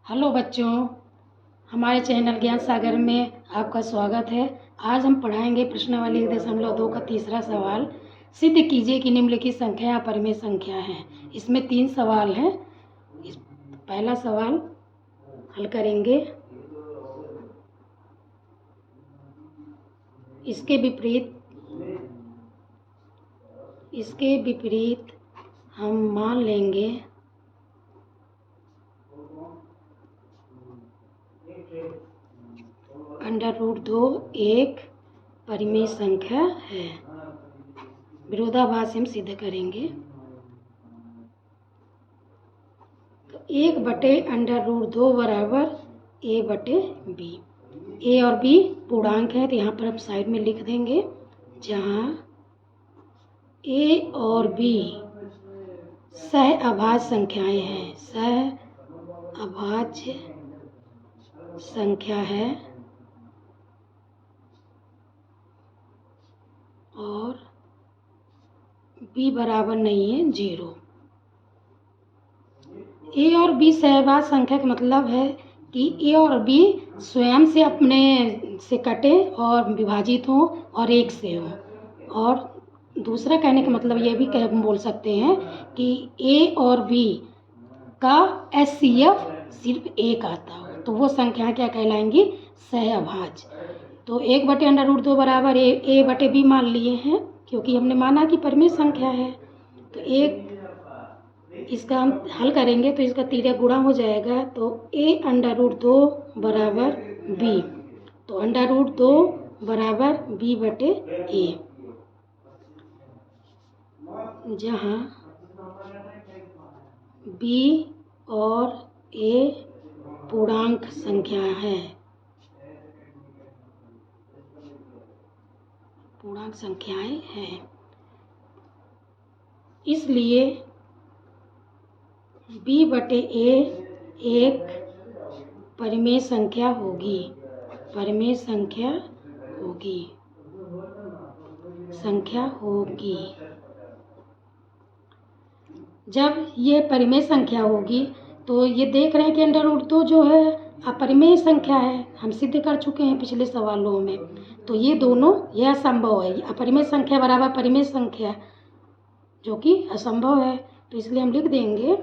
Hello बच्चों, हमारे channel ज्ञान सागर में आपका स्वागत है। आज हम पढ़ाएंगे प्रश्नावली 1.2 का तीसरा सवाल। सिद्ध कीजिए कि निम्नलिखित संख्या परिमेय संख्या है। इसमें 3 सवाल हैं। पहला सवाल हल करेंगे। इसके विपरीत हम मान लेंगे √2 एक परिमेय संख्या है। विरोधाभास हम सिद्ध करेंगे। तो 1/√2 बराबर a/b। ए और बी पूर्णांक है, तो यहाँ पर हम साइड में लिख देंगे, जहाँ ए और बी सह अभाज्य संख्याएं हैं। सह अभाज्य संख्या है और b बराबर नहीं है 0। ए और बी सहअभाज्य संख्या का मतलब है कि ए और बी स्वयं से अपने से कटे और विभाजित हों और एक से हों। और दूसरा कहने का मतलब ये भी बोल सकते हैं कि ए और बी का HCF सिर्फ एक आता हो, तो वो संख्या क्या कहलाएंगी? सहअभाज्य। तो 1/√2 बराबर a/b मान लिए हैं, क्योंकि हमने माना कि परिमेय संख्या है। तो इसका हम हल करेंगे तो इसका तिर्यक गुणा हो जाएगा, तो a√2 बराबर b। तो √2 बराबर b/a, जहाँ b और a पूर्णांक संख्या है। पूर्णांक संख्याएं हैं, इसलिए b/a एक परिमेय संख्या होगी। परिमेय संख्या होगी। जब ये परिमेय संख्या होगी तो ये देख रहे हैं कि √2 जो है अपरिमेय संख्या है। हम सिद्ध कर चुके हैं पिछले सवालों में। तो ये दोनों यह असंभव है। अपरिमेय संख्या बराबर परिमेय संख्या, जो कि असंभव है। तो इसलिए हम लिख देंगे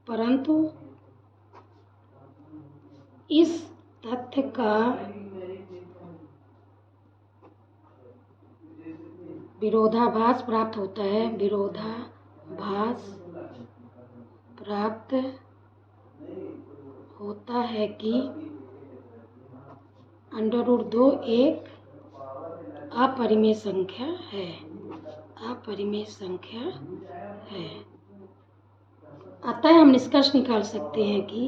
परंतु इस तथ्य का विरोधाभास प्राप्त होता है। विरोधाभास प्राप्त होता है कि √2 एक अपरिमेय संख्या है। अपरिमेय संख्या है। अतः हम निष्कर्ष निकाल सकते हैं कि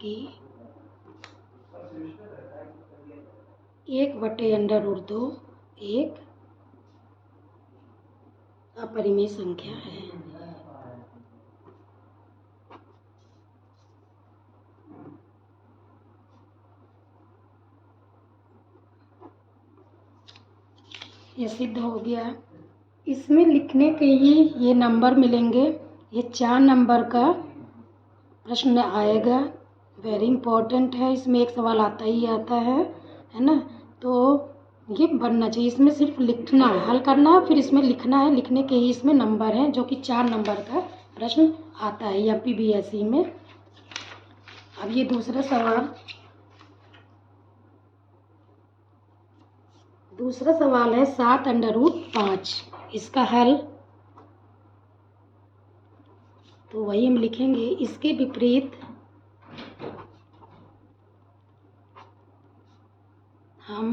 कि 1/√2 एक अपरिमेय संख्या है। ये सिद्ध हो गया। इसमें लिखने के ही ये नंबर मिलेंगे। ये 4 नंबर का प्रश्न आएगा। वेरी इम्पोर्टेंट है। इसमें एक सवाल आता ही आता है ना। तो ये बनना चाहिए। इसमें सिर्फ लिखना है, हल करना है, फिर इसमें लिखना है। लिखने के ही इसमें नंबर हैं, जो कि 4 नंबर का प्रश्न आता है MPBSE में। अब ये दूसरा सवाल है 7√5। इसका हल तो वही हम लिखेंगे। इसके विपरीत हम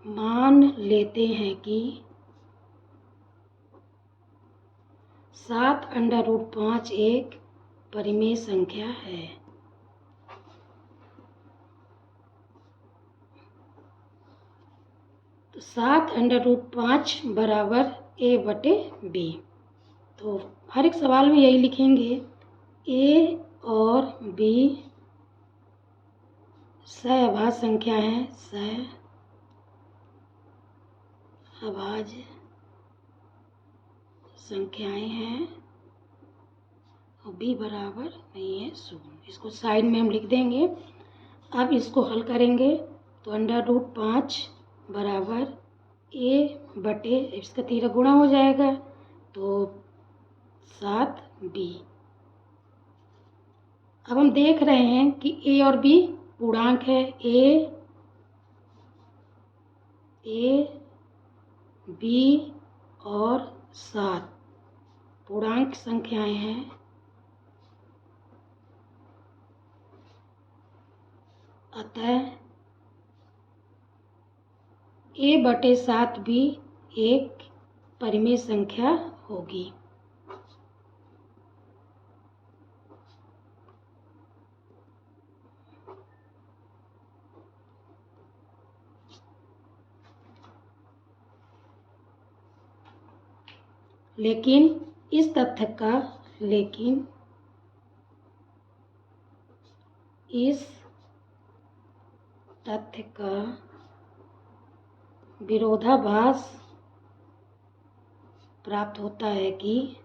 मान लेते हैं कि 7√5 एक परिमेय संख्या है। तो 7√5 बराबर a/b। तो हर एक सवाल में यही लिखेंगे ए और बी सहअभाज्य संख्या हैं, सहअभाज्य संख्याएं हैं और बी बराबर नहीं है 0। इसको साइड में हम लिख देंगे। अब इसको हल करेंगे तो √5 बराबर ए बटे इसका 13 गुणा हो जाएगा तो 7b। अब हम देख रहे हैं कि ए और बी पूर्णांक है। ए बी और 7 पूर्णांक संख्याएं हैं, अतः ए बटे 7 भी एक परिमेय संख्या होगी। लेकिन इस तथ्य का विरोधाभास प्राप्त होता है कि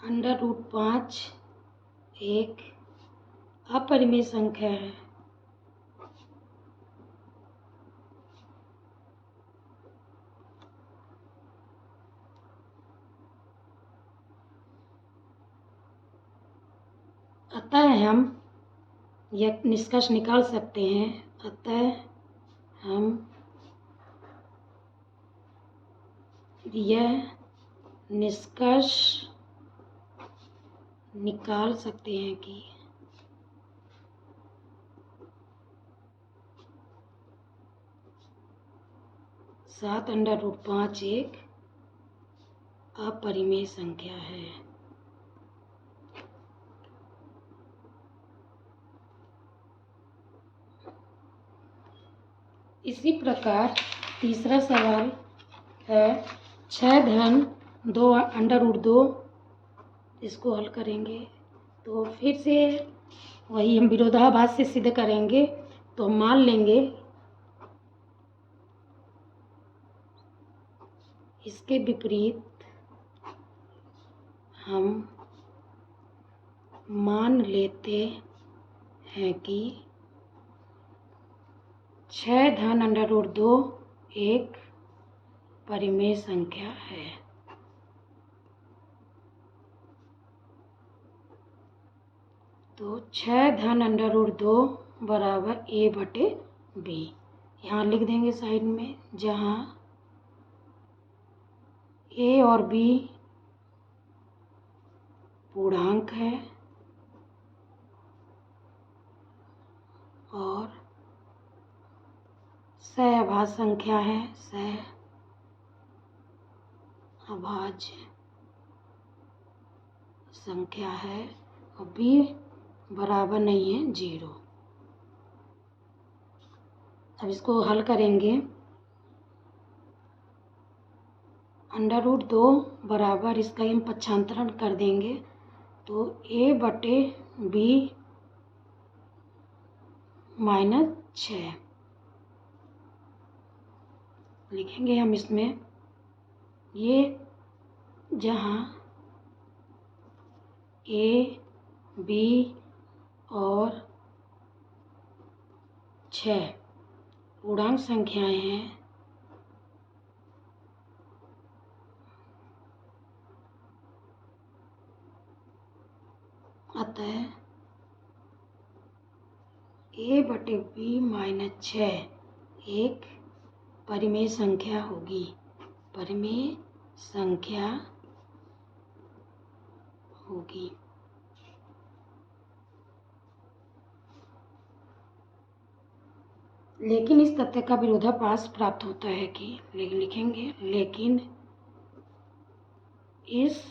√5 एक अपरिमेय संख्या है। अतः हम यह निष्कर्ष निकाल सकते हैं, अतः हम यह निष्कर्ष निकाल सकते हैं कि 7√5 एक अपरिमेय संख्या है। इसी प्रकार तीसरा सवाल है 6-2 √2। इसको हल करेंगे तो फिर से वही हम विरोधाभास से सिद्ध करेंगे। तो मान लेंगे इसके विपरीत हम मान लेते हैं कि 6-√2 एक परिमेय संख्या है। तो 6-√2 बराबर ए बटे बी। यहाँ लिख देंगे साइड में, जहाँ ए और बी पूर्णांक है और सहअभाज्य संख्या है, सहअभाज्य संख्या है और बी बराबर नहीं है 0। अब इसको हल करेंगे। √2 बराबर इसका हम पक्षांतरण कर देंगे तो ए बटे बी -6 लिखेंगे हम इसमें। ये जहाँ ए बी और 6 पूर्णांक संख्याएं हैं, अतः ए बटे बी -6 एक परिमेय संख्या होगी। परिमेय संख्या होगी। लेकिन इस तथ्य का विरोधाभास प्राप्त होता है कि लिखेंगे, लेकिन इस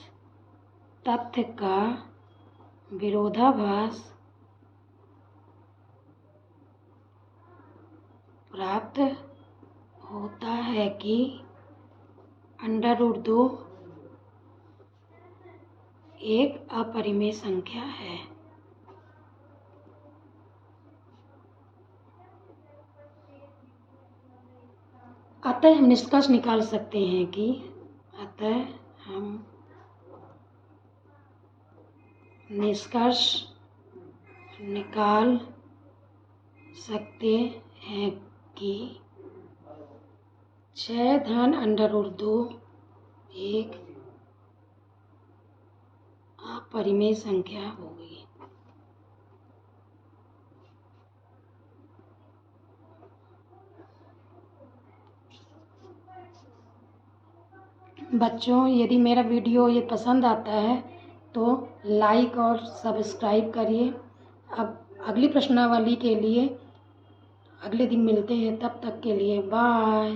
तथ्य का विरोधाभास प्राप्त होता है कि अंडर रूट 2 एक अपरिमेय संख्या है। अतः हम निष्कर्ष निकाल सकते हैं कि निष्कर्ष निकाल सकते हैं कि 6 धन अंडर रूट 2 एक अपरिमेय संख्या होगी। बच्चों, यदि मेरा वीडियो ये पसंद आता है तो लाइक और सब्सक्राइब करिए। अब अगली प्रश्नावली के लिए अगले दिन मिलते हैं, तब तक के लिए बाय।